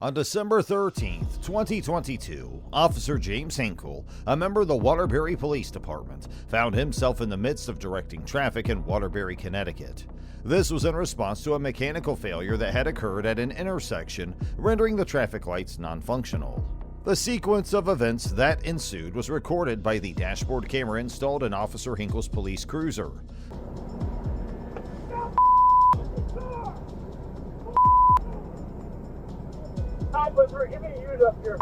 On December 13, 2022, Officer James Hinkle, a member of the Waterbury Police Department, found himself in the midst of directing traffic in Waterbury, Connecticut. This was in response to a mechanical failure that had occurred at an intersection, rendering the traffic lights non-functional. The sequence of events that ensued was recorded by the dashboard camera installed in Officer Hinkle's police cruiser. We're gonna use up your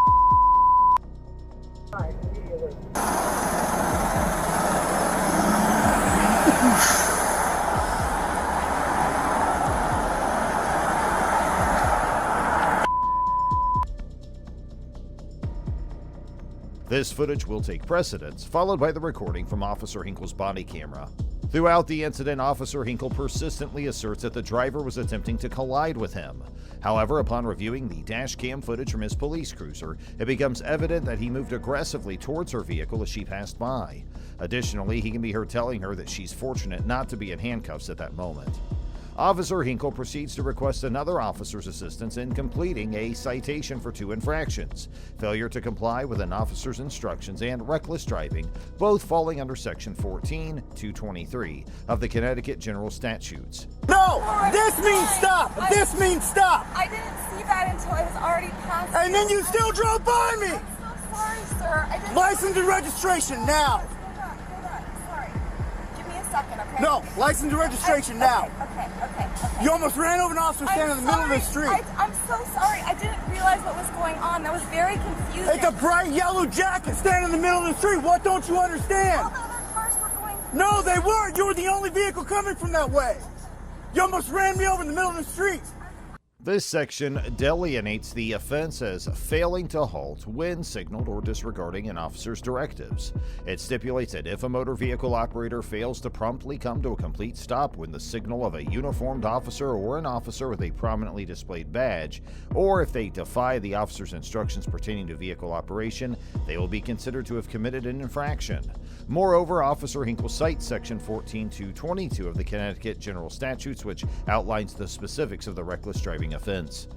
time immediately. This footage will take precedence, followed by the recording from Officer Hinkle's body camera. Throughout the incident, Officer Hinkle persistently asserts that the driver was attempting to collide with him. However, upon reviewing the dash cam footage from his police cruiser, it becomes evident that he moved aggressively towards her vehicle as she passed by. Additionally, he can be heard telling her that she's fortunate not to be in handcuffs at that moment. Officer Hinkle proceeds to request another officer's assistance in completing a citation for 2 infractions: failure to comply with an officer's instructions and reckless driving, both falling under Section 14-223 of the Connecticut General Statutes. No! This means stop! This means stop! I didn't see that until I was already past. And then you still drove by me! I'm so sorry, sir. I didn't. License and registration now! Hold on. Sorry. Give me a second, okay? No, license and registration now! Okay. You almost ran over an officer standing in the middle of the street. I'm so sorry. I didn't realize what was going on. That was very confusing. It's a bright yellow jacket standing in the middle of the street. What don't you understand? All the other cars were going. No, they weren't. You were the only vehicle coming from that way. You almost ran me over in the middle of the street. This section delineates the offense as failing to halt when signaled or disregarding an officer's directives. It stipulates that if a motor vehicle operator fails to promptly come to a complete stop when the signal of a uniformed officer or an officer with a prominently displayed badge, or if they defy the officer's instructions pertaining to vehicle operation, they will be considered to have committed an infraction. Moreover, Officer Hinkle cites Section 14-222 of the Connecticut General Statutes, which outlines the specifics of the reckless driving offense.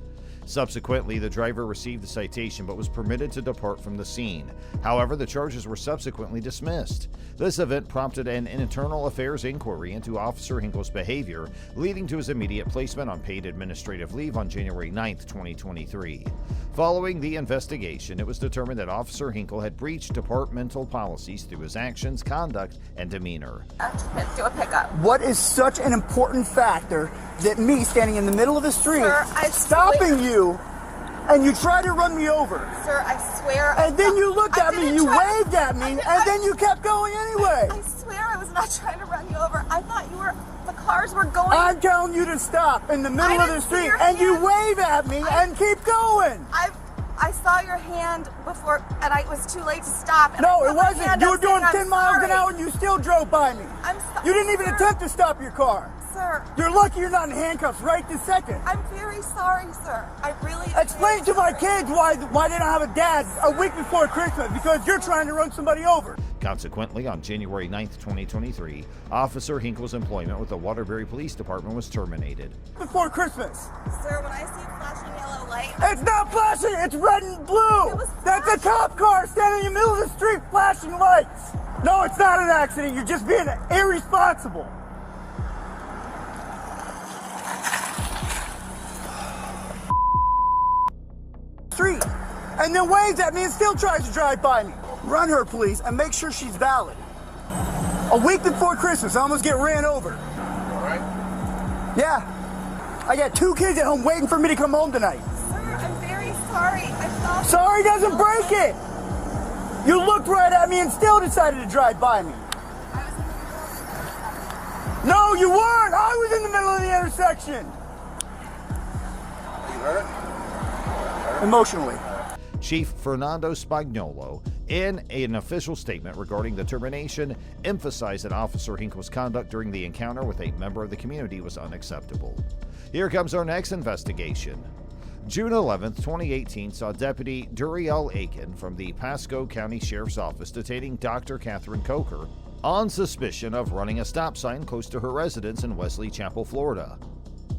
Subsequently, the driver received the citation but was permitted to depart from the scene. However, the charges were subsequently dismissed. This event prompted an internal affairs inquiry into Officer Hinkle's behavior, leading to his immediate placement on paid administrative leave on January 9, 2023. Following the investigation, it was determined that Officer Hinkle had breached departmental policies through his actions, conduct, and demeanor. Do a pickup. What is such an important factor that me standing in the middle of the street, Sir, stopping you, and you try to run me over? Sir, I swear. And then you looked at me, you waved at me, and then you kept going anyway. I swear I was not trying to run you over. I thought you were. The cars were going. I'm telling you to stop in the middle of the street, and you wave at me and keep going. I saw your hand before, and it was too late to stop. And No, it wasn't. You were doing 10 miles an hour, and you still drove by me. I'm sorry. You didn't even attempt to stop your car. Sir. You're lucky you're not in handcuffs right this second. I'm very sorry, sir. I really. Explain to my kids why they don't have a dad a week before Christmas, because you're trying to run somebody over. Consequently, on January 9, 2023, Officer Hinkle's employment with the Waterbury Police Department was terminated. Before Christmas. Sir, when I see a flashing yellow light. It's not flashing, it's red and blue. That's a cop car standing in the middle of the street flashing lights. No, it's not an accident. You're just being irresponsible. Street, and then waves at me and still tries to drive by me. Run her, please, and make sure she's valid. A week before Christmas, I almost get ran over. All right? Yeah. I got 2 kids at home waiting for me to come home tonight. Sir, I'm very sorry. I thought. Sorry doesn't break it. You looked right at me and still decided to drive by me. No, you weren't. I was in the middle of the intersection. You hurt? Emotionally. Chief Fernando Spagnolo, in an official statement regarding the termination, emphasized that Officer Hinkle's conduct during the encounter with a member of the community was unacceptable. Here comes our next investigation. June 11, 2018 saw Deputy Duriel Aiken from the Pasco County Sheriff's Office detaining Dr. Catherine Coker on suspicion of running a stop sign close to her residence in Wesley Chapel, Florida.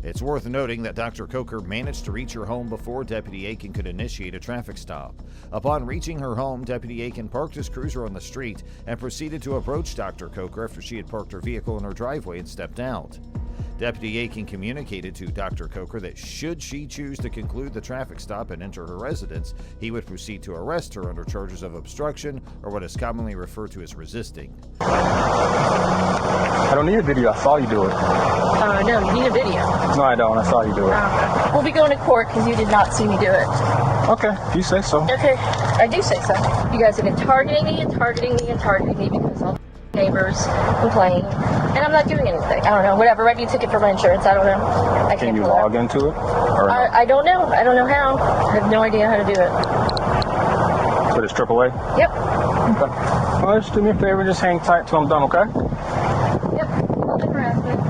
It's worth noting that Dr. Coker managed to reach her home before Deputy Aiken could initiate a traffic stop. Upon reaching her home, Deputy Aiken parked his cruiser on the street and proceeded to approach Dr. Coker after she had parked her vehicle in her driveway and stepped out. Deputy Aiken communicated to Dr. Coker that should she choose to conclude the traffic stop and enter her residence, he would proceed to arrest her under charges of obstruction or what is commonly referred to as resisting. I don't need a video. I saw you do it. No, you need a video. No, I don't. I saw you do it. We'll be going to court because you did not see me do it. Okay, if you say so. Okay, I do say so. You guys have been targeting me and targeting me and targeting me because all the neighbors complain, and I'm not doing anything. I don't know, whatever. Write me a ticket for my insurance. I don't know. I Can can't you pull log it. into it? Or no? I don't know. I don't know how. I have no idea how to do it. So it's AAA? Yep. Okay. Well, just do me a favor. Just hang tight till I'm done, okay? Yep. Public harassment.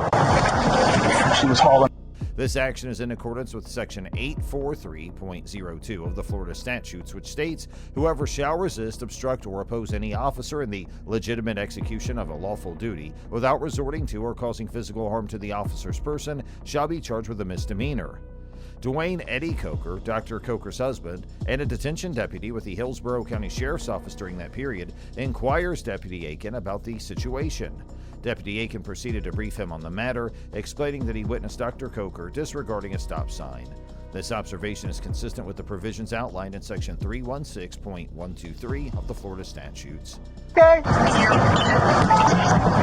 She was hauling. This action is in accordance with Section 843.02 of the Florida statutes, which states, whoever shall resist, obstruct, or oppose any officer in the legitimate execution of a lawful duty without resorting to or causing physical harm to the officer's person shall be charged with a misdemeanor. Dwayne Eddie Coker, Dr. Coker's husband, and a detention deputy with the Hillsborough County Sheriff's Office during that period, inquires Deputy Aiken about the situation. Deputy Aiken proceeded to brief him on the matter, explaining that he witnessed Dr. Coker disregarding a stop sign. This observation is consistent with the provisions outlined in Section 316.123 of the Florida statutes. Okay.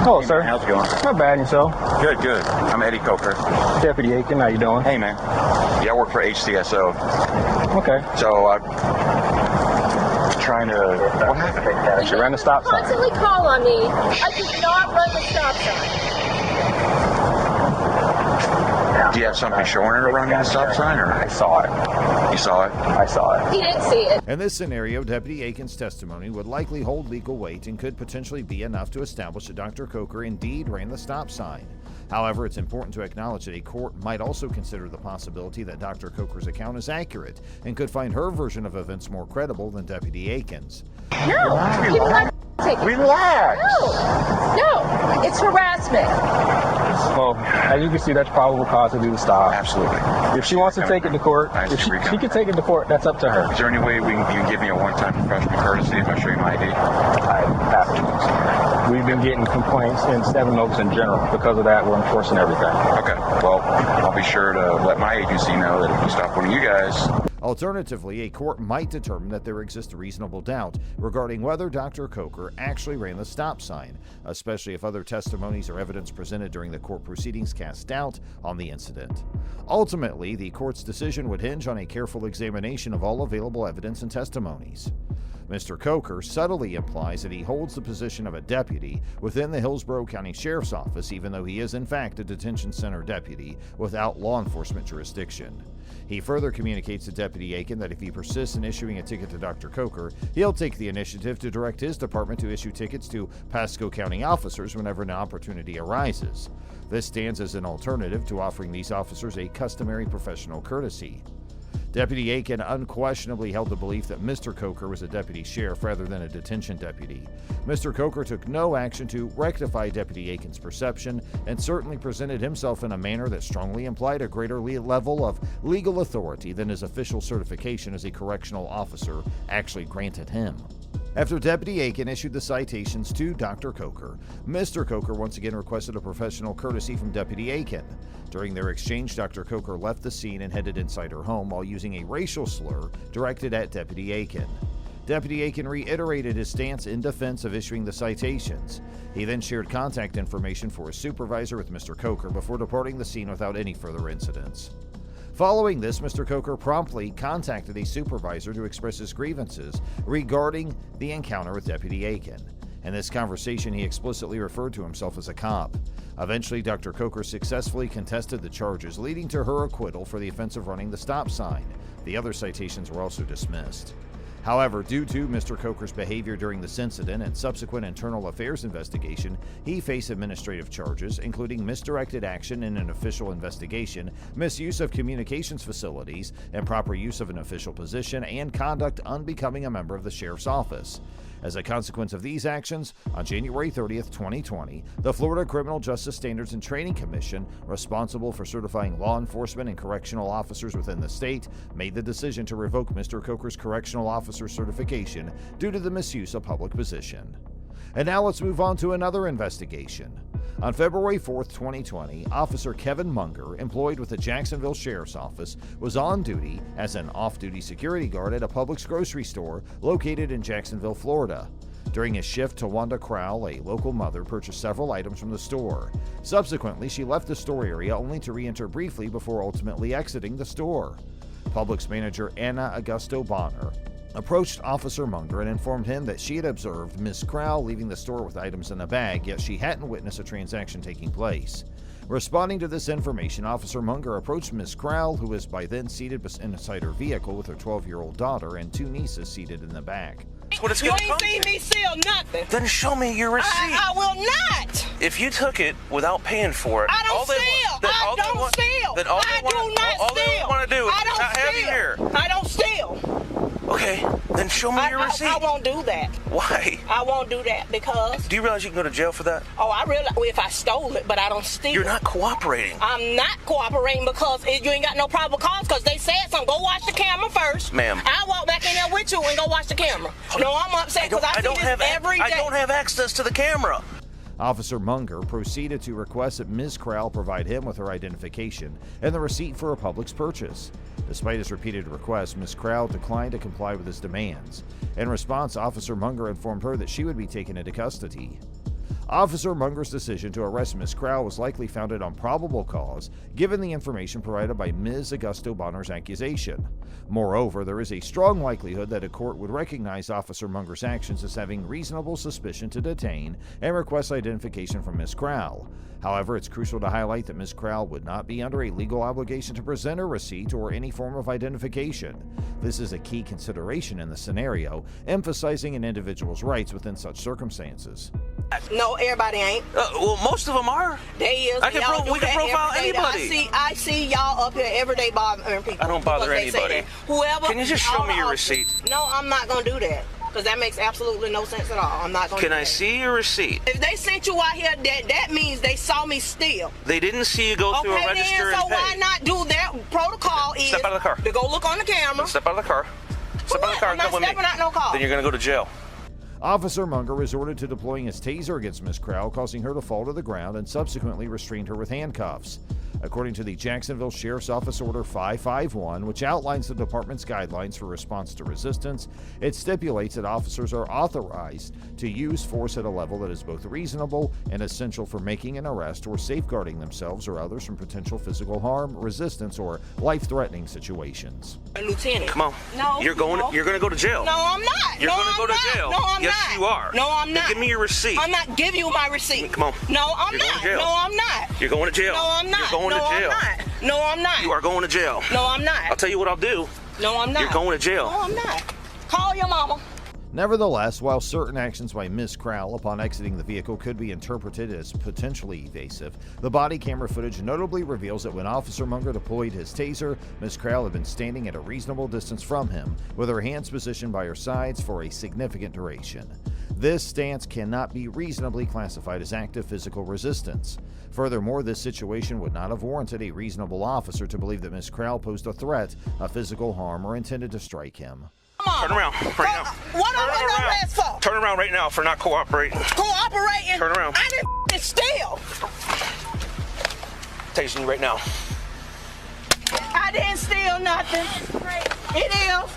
Hello, sir. How's it going? Not bad, yourself? Good, good. I'm Eddie Coker. Deputy Aiken, how you doing? Hey, man. Yeah, I work for HCSO. Okay. So I'm trying to... What happened? She ran the stop sign. Constantly call on me. I did not run the stop sign. Do you have something showing her running the stop sign, or I saw it. you saw it? I saw it. He didn't see it. In this scenario, Deputy Aiken's testimony would likely hold legal weight and could potentially be enough to establish that Dr. Coker indeed ran the stop sign. However, it's important to acknowledge that a court might also consider the possibility that Dr. Coker's account is accurate and could find her version of events more credible than Deputy Aiken's. No, he will not take it. Relax. No, it's harassment. Well, as you can see, that's probable cause to do the stop. Absolutely. If she wants to take it to court, Nice if she recount. can take it to court, that's up to her. Is there any way you can give me a one-time professional courtesy if I show you my ID? I have to. We've been getting complaints in Seven Oaks in general. Because of that, we're enforcing everything. Okay. Well, I'll be sure to let my agency know that if we stop one of you guys... Alternatively, a court might determine that there exists reasonable doubt regarding whether Dr. Coker actually ran the stop sign, especially if other testimonies or evidence presented during the court proceedings cast doubt on the incident. Ultimately, the court's decision would hinge on a careful examination of all available evidence and testimonies. Mr. Coker subtly implies that he holds the position of a deputy within the Hillsborough County Sheriff's Office, even though he is in fact a detention center deputy without law enforcement jurisdiction. He further communicates to Deputy Aiken that if he persists in issuing a ticket to Dr. Coker, he'll take the initiative to direct his department to issue tickets to Pasco County officers whenever an opportunity arises. This stands as an alternative to offering these officers a customary professional courtesy. Deputy Aiken unquestionably held the belief that Mr. Coker was a deputy sheriff rather than a detention deputy. Mr. Coker took no action to rectify Deputy Aiken's perception and certainly presented himself in a manner that strongly implied a greater level of legal authority than his official certification as a correctional officer actually granted him. After Deputy Aiken issued the citations to Dr. Coker, Mr. Coker once again requested a professional courtesy from Deputy Aiken. During their exchange, Dr. Coker left the scene and headed inside her home while using a racial slur directed at Deputy Aiken. Deputy Aiken reiterated his stance in defense of issuing the citations. He then shared contact information for his supervisor with Mr. Coker before departing the scene without any further incidents. Following this, Mr. Coker promptly contacted a supervisor to express his grievances regarding the encounter with Deputy Aiken. In this conversation, he explicitly referred to himself as a cop. Eventually, Dr. Coker successfully contested the charges, leading to her acquittal for the offense of running the stop sign. The other citations were also dismissed. However, due to Mr. Coker's behavior during this incident and subsequent internal affairs investigation, he faced administrative charges, including misdirected action in an official investigation, misuse of communications facilities, improper use of an official position, and conduct unbecoming a member of the sheriff's office. As a consequence of these actions, on January 30th, 2020, the Florida Criminal Justice Standards and Training Commission, responsible for certifying law enforcement and correctional officers within the state, made the decision to revoke Mr. Coker's correctional officer certification due to the misuse of public position. And now let's move on to another investigation. On February 4th, 2020, Officer Kevin Munger, employed with the Jacksonville Sheriff's Office, was on duty as an off-duty security guard at a Publix grocery store located in Jacksonville, Florida. During his shift, Tawanda Crowell, a local mother, purchased several items from the store. Subsequently, she left the store area only to re-enter briefly before ultimately exiting the store. Publix manager Anna Augusto Bonner approached Officer Munger and informed him that she had observed Ms. Crowell leaving the store with items in a bag, yet she hadn't witnessed a transaction taking place. Responding to this information, Officer Munger approached Ms. Crowell, who was by then seated inside her vehicle with her 12-year-old daughter and two nieces seated in the back. You ain't seen me steal nothing. Then show me your receipt. I will not. If you took it without paying for it, I don't steal. I don't steal. Then all they want to do is not have you here. I don't steal. Okay, then show me your receipt. I won't do that. Why? I won't do that because... Do you realize you can go to jail for that? Oh, I realize if I stole it, but I don't steal. You're not cooperating. I'm not cooperating because you ain't got no probable cause because they said something. Go watch the camera first. Ma'am. I'll walk back in there with you and go watch the camera. No, I'm upset because I see this every day. I don't have access to the camera. Officer Munger proceeded to request that Ms. Crowell provide him with her identification and the receipt for a Publix purchase. Despite his repeated requests, Ms. Crowell declined to comply with his demands. In response, Officer Munger informed her that she would be taken into custody. Officer Munger's decision to arrest Ms. Crowell was likely founded on probable cause, given the information provided by Ms. Augusto Bonner's accusation. Moreover, there is a strong likelihood that a court would recognize Officer Munger's actions as having reasonable suspicion to detain and request identification from Ms. Crowell. However, it's crucial to highlight that Ms. Crowell would not be under a legal obligation to present a receipt or any form of identification. This is a key consideration in the scenario, emphasizing an individual's rights within such circumstances. No, everybody ain't. Well, most of them are. They is. We can profile anybody. I see y'all up here every day bothering people. I don't bother anybody. Whoever. Can you just show me your receipt? No, I'm not going to do that. Because that makes absolutely no sense at all. I'm not going to. Can I see your receight? If they sent you out here, that means they saw me steal. They didn't see you go through a register and pay. So why not do that? Protocol is step out of the car. To go look on the camera. Step out of the car. Step out of the car and come with me. I'm not stepping out no car. Then you're going to go to jail. Officer Munger resorted to deploying his taser against Ms. Crowell, causing her to fall to the ground and subsequently restrained her with handcuffs. According to the Jacksonville Sheriff's Office Order 551, which outlines the department's guidelines for response to resistance, it stipulates that officers are authorized to use force at a level that is both reasonable and essential for making an arrest or safeguarding themselves or others from potential physical harm, resistance, or life-threatening situations. Lieutenant. Come on. No. You're going to go to jail. No, I'm not. You're going to go to jail. No, I'm yes, not. Yes, you are. No, I'm not. Then give me your receipt. I'm not giving you my receipt. Come on. No, I'm not. No, I'm not. You're going to jail. No, I'm not. You're going to jail. I'm not. No, I'm not. You are going to jail. No, I'm not. I'll tell you what I'll do. No, I'm not. You're going to jail. No, I'm not. Call your mama. Nevertheless, while certain actions by Ms. Crowell upon exiting the vehicle could be interpreted as potentially evasive, the body camera footage notably reveals that when Officer Munger deployed his taser, Ms. Crowell had been standing at a reasonable distance from him, with her hands positioned by her sides for a significant duration. This stance cannot be reasonably classified as active physical resistance. Furthermore, this situation would not have warranted a reasonable officer to believe that Ms. Crowell posed a threat of physical harm or intended to strike him. Turn around right now. What am I no arrest for? Turn around right now for not cooperating. Cooperating? Turn around. I didn't steal. Tasing you right now. I didn't steal nothing. It is.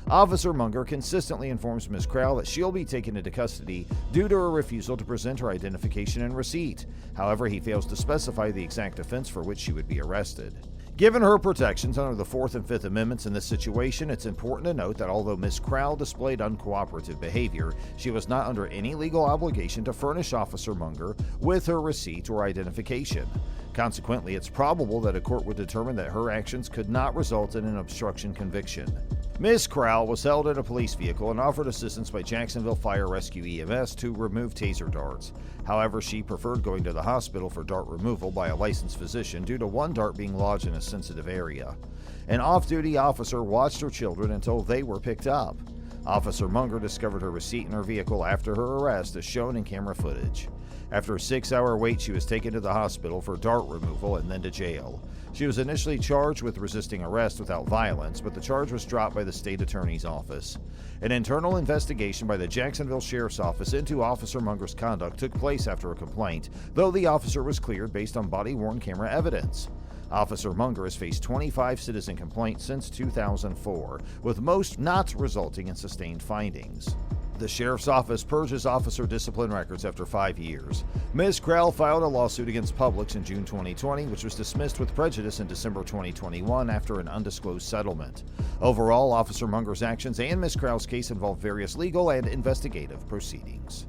Officer Munger consistently informs Ms. Crowell that she'll be taken into custody due to her refusal to present her identification and receipt. However, he fails to specify the exact offense for which she would be arrested. Given her protections under the 4th and 5th Amendments in this situation, it's important to note that although Ms. Crowell displayed uncooperative behavior, she was not under any legal obligation to furnish Officer Munger with her receipt or identification. Consequently, it's probable that a court would determine that her actions could not result in an obstruction conviction. Ms. Crowell was held in a police vehicle and offered assistance by Jacksonville Fire Rescue EMS to remove taser darts. However, she preferred going to the hospital for dart removal by a licensed physician due to one dart being lodged in a sensitive area. An off-duty officer watched her children until they were picked up. Officer Munger discovered her receipt in her vehicle after her arrest, as shown in camera footage. After a 6-hour wait, she was taken to the hospital for dart removal and then to jail. She was initially charged with resisting arrest without violence, but the charge was dropped by the state attorney's office. An internal investigation by the Jacksonville Sheriff's Office into Officer Munger's conduct took place after a complaint, though the officer was cleared based on body-worn camera evidence. Officer Munger has faced 25 citizen complaints since 2004, with most not resulting in sustained findings. The Sheriff's Office purges officer discipline records after 5 years. Ms. Krell filed a lawsuit against Publix in June 2020, which was dismissed with prejudice in December 2021 after an undisclosed settlement. Overall, Officer Munger's actions and Ms. Krell's case involve various legal and investigative proceedings.